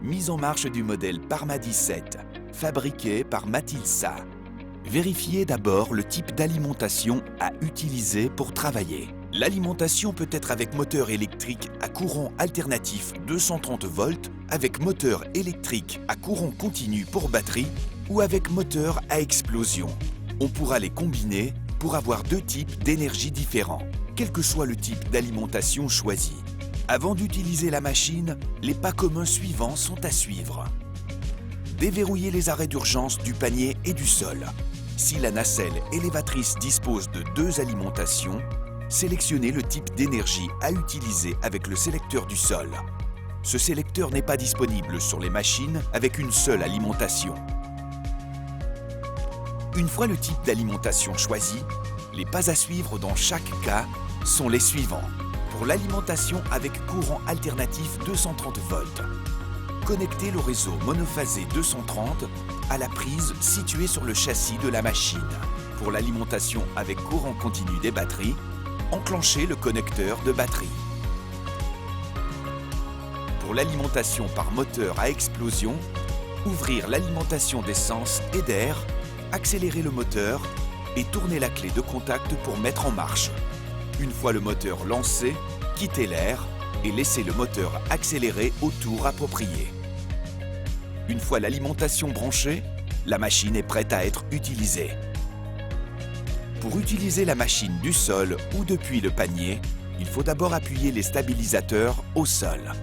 Mise en marche du modèle Parma 17, fabriqué par Matilsa. Vérifiez d'abord le type d'alimentation à utiliser pour travailler. L'alimentation peut être avec moteur électrique à courant alternatif 230 volts, avec moteur électrique à courant continu pour batterie ou avec moteur à explosion. On pourra les combiner pour avoir deux types d'énergie différents, quel que soit le type d'alimentation choisi. Avant d'utiliser la machine, les pas communs suivants sont à suivre. Déverrouiller les arrêts d'urgence du panier et du sol. Si la nacelle élévatrice dispose de deux alimentations, sélectionnez le type d'énergie à utiliser avec le sélecteur du sol. Ce sélecteur n'est pas disponible sur les machines avec une seule alimentation. Une fois le type d'alimentation choisi, les pas à suivre dans chaque cas sont les suivants. Pour l'alimentation avec courant alternatif 230 volts, connectez le réseau monophasé 230 à la prise située sur le châssis de la machine. Pour l'alimentation avec courant continu des batteries, enclenchez le connecteur de batterie. Pour l'alimentation par moteur à explosion, ouvrir l'alimentation d'essence et d'air, accélérez le moteur et tournez la clé de contact pour mettre en marche. Une fois le moteur lancé, quittez l'air et laissez le moteur accélérer au tour approprié. Une fois l'alimentation branchée, la machine est prête à être utilisée. Pour utiliser la machine du sol ou depuis le panier, il faut d'abord appuyer les stabilisateurs au sol.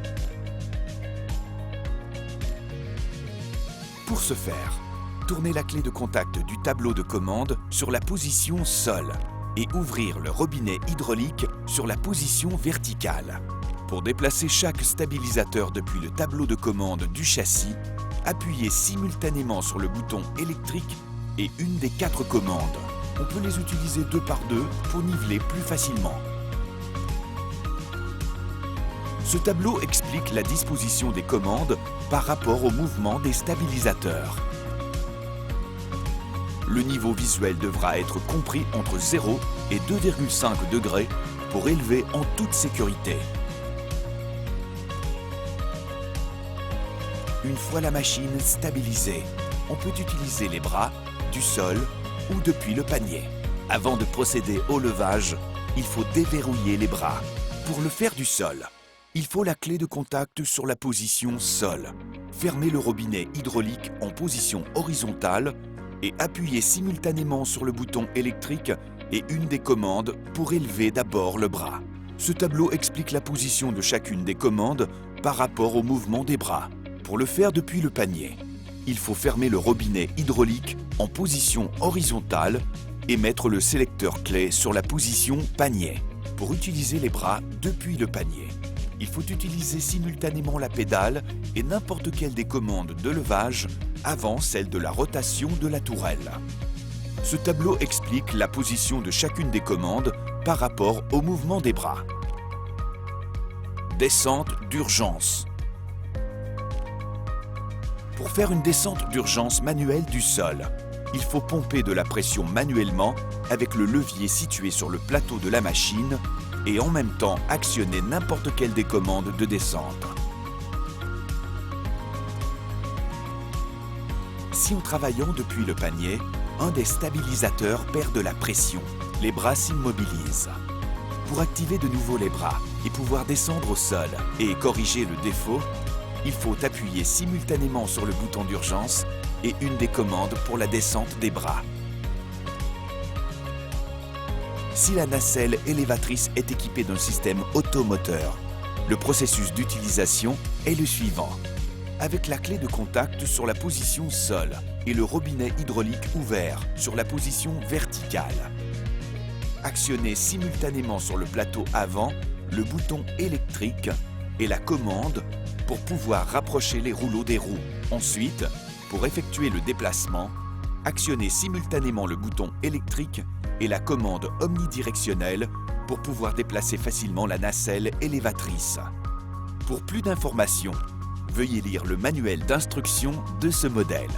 Pour ce faire, tournez la clé de contact du tableau de commande sur la position sol et ouvrir le robinet hydraulique sur la position verticale. Pour déplacer chaque stabilisateur depuis le tableau de commande du châssis, appuyez simultanément sur le bouton électrique et une des 4 commandes. On peut les utiliser 2 par 2 pour niveler plus facilement. Ce tableau explique la disposition des commandes par rapport au mouvement des stabilisateurs. Le niveau visuel devra être compris entre 0 et 2,5 degrés pour élever en toute sécurité. Une fois la machine stabilisée, on peut utiliser les bras, du sol ou depuis le panier. Avant de procéder au levage, il faut déverrouiller les bras. Pour le faire du sol, il faut la clé de contact sur la position sol. Fermez le robinet hydraulique en position horizontale et appuyez simultanément sur le bouton électrique et une des commandes pour élever d'abord le bras. Ce tableau explique la position de chacune des commandes par rapport au mouvement des bras. Pour le faire depuis le panier, il faut fermer le robinet hydraulique en position horizontale et mettre le sélecteur clé sur la position panier. Pour utiliser les bras depuis le panier, il faut utiliser simultanément la pédale et n'importe quelle des commandes de levage avant celle de la rotation de la tourelle. Ce tableau explique la position de chacune des commandes par rapport au mouvement des bras. Descente d'urgence. Pour faire une descente d'urgence manuelle du sol, il faut pomper de la pression manuellement avec le levier situé sur le plateau de la machine et en même temps actionner n'importe quelle des commandes de descente. Si en travaillant depuis le panier, un des stabilisateurs perd de la pression, les bras s'immobilisent. Pour activer de nouveau les bras et pouvoir descendre au sol et corriger le défaut, il faut appuyer simultanément sur le bouton d'urgence et une des commandes pour la descente des bras. Si la nacelle élévatrice est équipée d'un système automoteur, le processus d'utilisation est le suivant. Avec la clé de contact sur la position sol et le robinet hydraulique ouvert sur la position verticale, actionnez simultanément sur le plateau avant le bouton électrique et la commande pour pouvoir rapprocher les rouleaux des roues. Ensuite, pour effectuer le déplacement, actionnez simultanément le bouton électrique et la commande omnidirectionnelle pour pouvoir déplacer facilement la nacelle élévatrice. Pour plus d'informations, veuillez lire le manuel d'instruction de ce modèle.